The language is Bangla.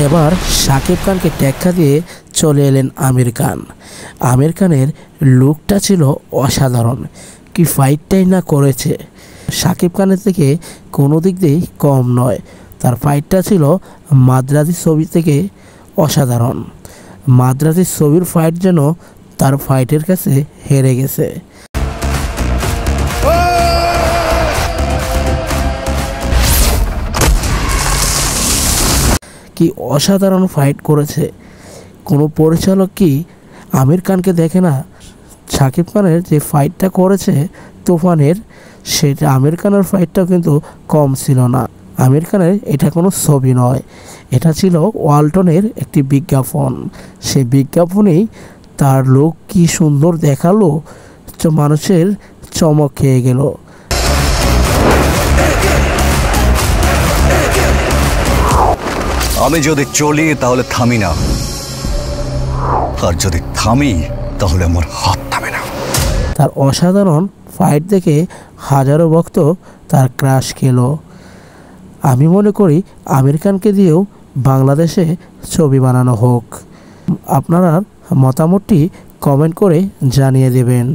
এবার শাকিব খানকে টেক্কা দিয়ে চলে এলেন আমির খান। আমির খানের লুকটা ছিল অসাধারণ, কি ফাইটটাই না করেছে। শাকিব খানের থেকে কোনো দিক দিয়েই কম নয়। তার ফাইটটা ছিল মাদ্রাজি ছবি থেকে অসাধারণ। মাদ্রাজি ছবির ফাইট যেন তার ফাইটের কাছে হেরে গেছে। কি অসাধারণ ফাইট করেছে। কোনো পরিচালক কি আমির খানকে দেখে না? শাকিব খানের যে ফাইটটা করেছে তুফানের, সেটা আমির খানের ফাইটটাও কিন্তু কম ছিল না। আমির খানের এটা কোনো ছবি নয়, এটা ছিল ওয়ালটনের একটি বিজ্ঞাপন। সেই বিজ্ঞাপনেই তার লোক কি সুন্দর দেখালো, মানুষের চমক খেয়ে গেল। আমি যদি চলি তাহলে থামি না, আর যদি থামি তাহলে আমার হাত থামে না। তার অসাধারণ ফাইট দেখে হাজারো ভক্ত তার ক্রাশ খেলো। আমি মনে করি আমির খানকে দিয়েও বাংলাদেশে ছবি বানানো হোক। আপনারা মতামতটি কমেন্ট করে জানিয়ে দেবেন।